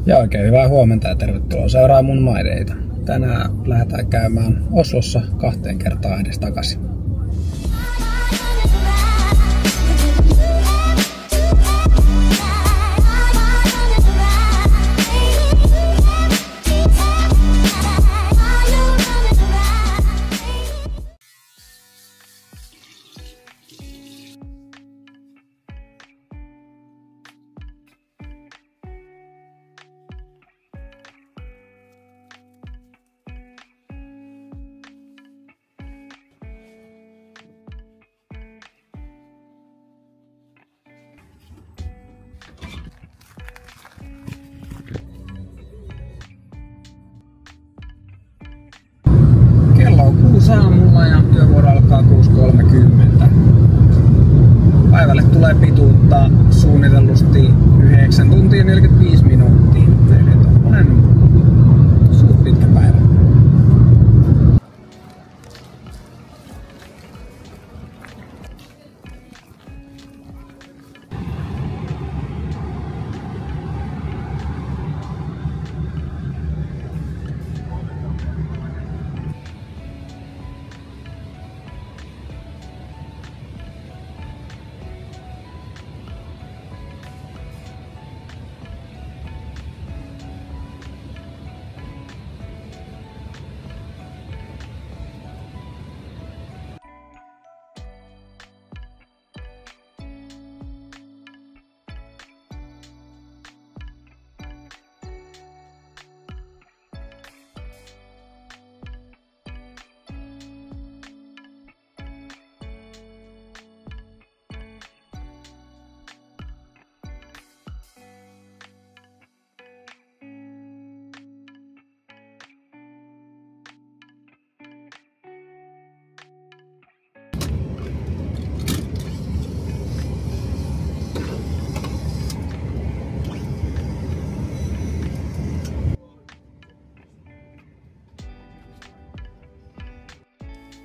Ja oikein hyvää huomenta ja tervetuloa seuraamaan mun maideita. Tänään lähdetään käymään Oslossa 2 kertaa edes takaisin. Kello on 6 aamulla ja työvuoro alkaa 6.30. Päivälle tulee pituutta suunnitellusti 9 tuntia 45 minuuttia. Eli tommonen suht pitkä päivä.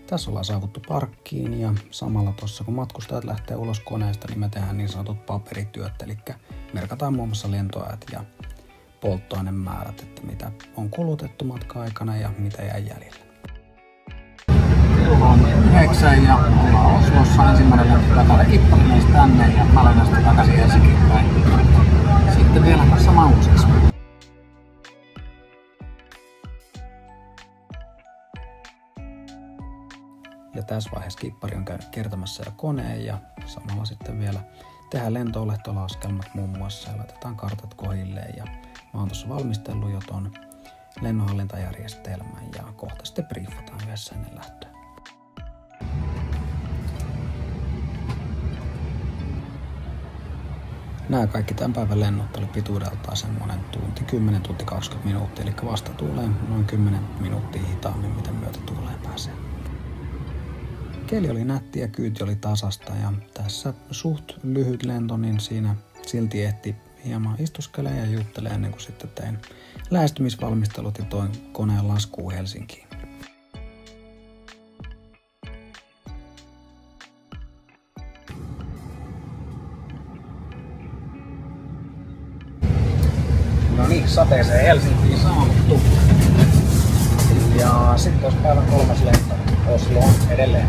Tässä ollaan saavuttu parkkiin ja samalla tuossa kun matkustajat lähtee ulos koneesta, niin me tehdään niin sanotut paperityöt, eli merkataan muun muassa lentoajat ja polttoainemäärät, että mitä on kulutettu matka-aikana ja mitä jäi jäljellä. Kello on 9 ja ollaan Oslossa. Ensimmäinen lento takana Kipparineista tänne ja mä lennän sitten takaisin Helsinkiin päin. Sitten vielä sama uusiksi. Ja tässä vaiheessa kippari on käynyt kiertämässä jo koneen ja samalla sitten vielä tehdään lento-olehtolaskelmat muun muassa ja laitetaan kartat kohdilleen. Ja mä oon tuossa valmistellut jo ton lennonhallintajärjestelmän ja kohta sitten briefataan yhdessä ennen lähtöä. Nämä kaikki tämän päivän lennot oli pituudeltaan semmonen tunti, 10 tunti 20 minuuttia, eli vastatuuleen noin 10 minuuttia hitaammin, miten myötätuuleen pääsee. Keli oli nätti ja kyyti oli tasasta ja tässä suht lyhyt lento, niin siinä silti ehti hieman istuskelemaan ja juttelemaan ennen kuin sitten tein lähestymisvalmistelut ja toin koneen laskuun Helsinkiin. No niin, sateeseen Helsinkiin saavuttu. Ja sitten olisi päivän 3. lento Osloon edelleen.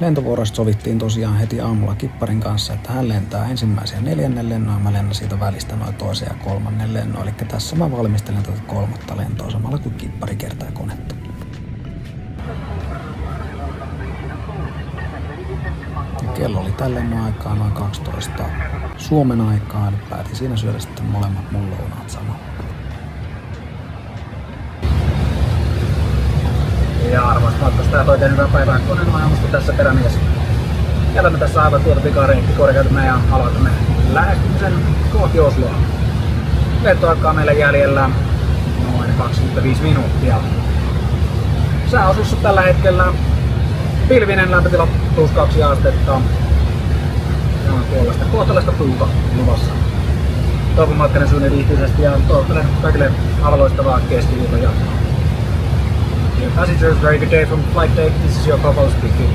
Lentovuorosta sovittiin tosiaan heti aamulla Kipparin kanssa, että hän lentää ensimmäisen 4. lennon ja mä lennän siitä välistä noin 2. ja 3. lennon. Eli tässä mä valmistelen tätä 3. lentoa samalla kuin Kippari kertaa konetta. Ja kello oli tällä lennon aikaa noin 12 Suomen aikaa, eli päätin siinä syödä sitten molemmat mun lounaat samalla. Ja arvoisat matkustajat, oikein hyvää päivää. Koneen aamusta tässä perämies. Jätämme tässä aivan tuota pikareittikorkeutumme ja aloitamme lähestymisen kohti Osloa. Lentoaikaa meillä jäljellä noin 25 minuuttia. Sääosuus tällä hetkellä pilvinen, lämpötila +2 astetta. Ja on tuollaista kohtalaista tuulta luvassa. Toivon matkainen suunnin viihtyisesti ja toivottelen kaikille avaloistavaa keskiviikon jatkoa. Dear passengers, very good day from Flight Deck. This is your Papa speaking.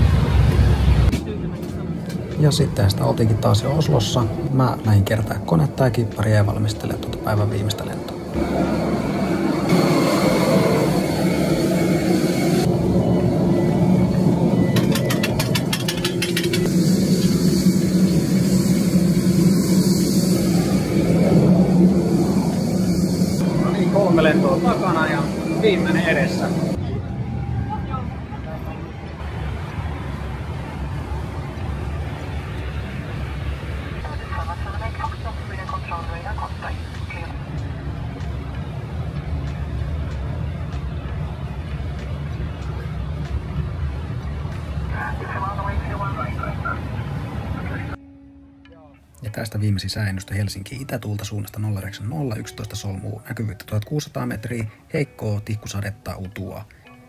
Ja sitten sitä oltiinkin taas jo Oslossa. Mä lähdin kertaa konetta ja kipparia ja valmistelemaan tuota päivän viimeistä lentoa. No niin, 3 lentoa takana ja viimeinen edessä. Ja tästä viimeisin sääennuste Helsinki itätuulta suunnasta 09011 solmuu, näkyvyyttä 1600 metriä, heikkoa tihkusadetta utua.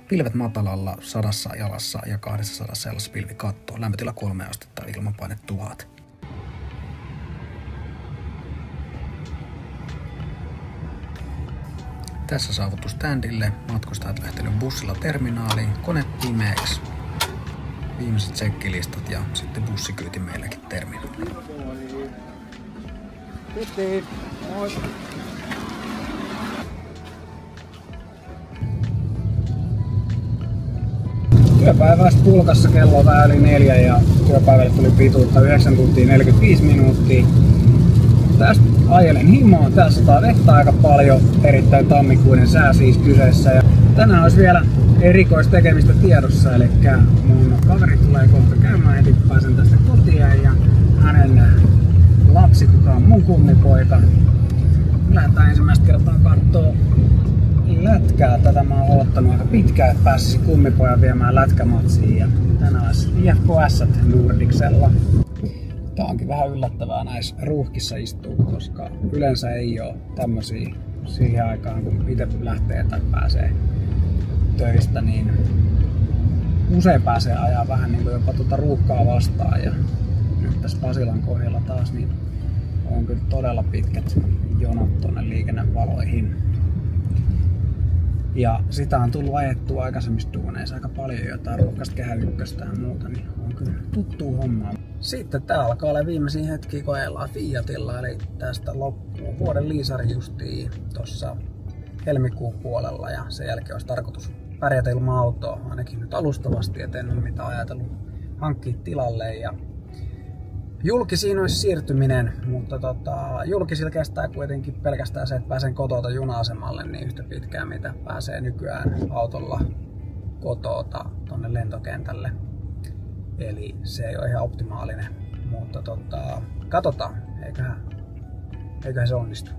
Pilvet matalalla 100 jalassa ja 200 jalassa pilvikatto, lämpötila 3 astetta, ilmanpaine 1000. Tässä saavuttu standille, matkustajat lähtenyt bussilla terminaaliin, kone pimeäksi. Viimeiset tsekkilistat ja sitten bussikyyti meilläkin terminaaliin. Kiitos. Moi. Työpäivästä pulkassa kello on vähän yli 4 ja työpäivälle tuli pituutta 9 tuntia 45 minuuttia. Tästä ajelen himoon. Tässä sataa vettä aika paljon, erittäin tammikuinen sää siis kyseessä. Ja tänään olisi vielä erikoistekemistä tiedossa, eli mun kaveri tulee kohta käymään, heti pääsen tästä kotiin ja hänen lapsi, kuka on mun kummipoika. Lähdetään ensimmäistä kertaa kattoo lätkää. Tätä mä oon odottanut aika pitkään, että pääsisi kummipojan viemään lätkämatsiin. Ja tänään olisi IFKS Nordicsella. Tää onkin vähän yllättävää näissä ruuhkissa istua, koska yleensä ei ole tämmösiä siihen aikaan, kun itse lähtee tai pääsee töistä, niin usein pääsee ajaa vähän niin kuin jopa tuota ruuhkaa vastaan. Ja nyt tässä Pasilan kohdalla taas niin on kyllä todella pitkät jonot tuonne liikennevaloihin. Ja sitä on tullut ajettua aikaisemmissa duuneissa aika paljon, jotain ruuhkasta Kehä Ykköstä ja muuta, niin on kyllä tuttuu hommaa. Sitten tää alkaa olla viimeisiä hetkiä, kun ajellaan Fiatilla, eli tästä loppuu vuoden liisari justiin tossa helmikuun puolella, ja sen jälkeen olisi tarkoitus pärjätä ilman autoa, ainakin nyt alustavasti, et en ole mitään ajatellut hankkia tilalle. Ja julkisiin olisi siirtyminen, mutta julkisilla kestää kuitenkin pelkästään se, että pääsen kotoota juna-asemalle niin yhtä pitkään, mitä pääsee nykyään autolla kotoota tonne lentokentälle. Eli se ei ole ihan optimaalinen, mutta katsotaan, eiköhän se onnistu.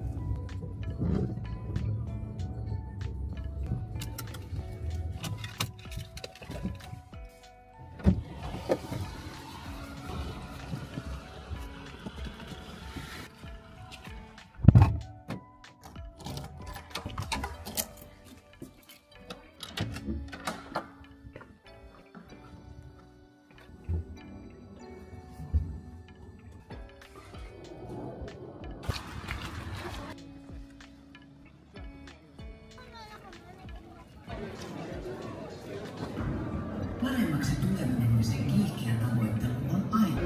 Paremmaksi tuleminen sen kiihkeä tavoittelu on aina.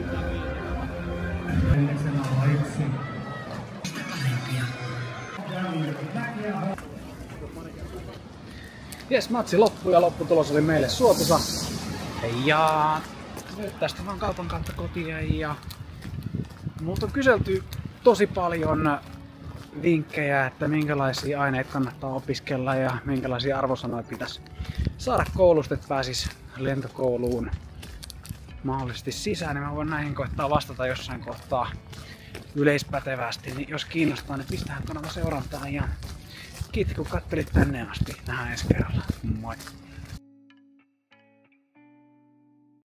Jes, matsi loppui ja lopputulos oli meille suotuisa. Ja nyt tästä vaan kaupan kautta kotiin ja multa on kyselty tosi paljon vinkkejä, että minkälaisia aineita kannattaa opiskella ja minkälaisia arvosanoja pitäisi saada koulusta, että pääsis lentokouluun mahdollisesti sisään, niin mä voin näihin koittaa vastata jossain kohtaa yleispätevästi, niin jos kiinnostaa, niin pistähän kanava seurantaan ja kiitos kun katselit tänne asti. Nähdään ensi kerralla. Moi!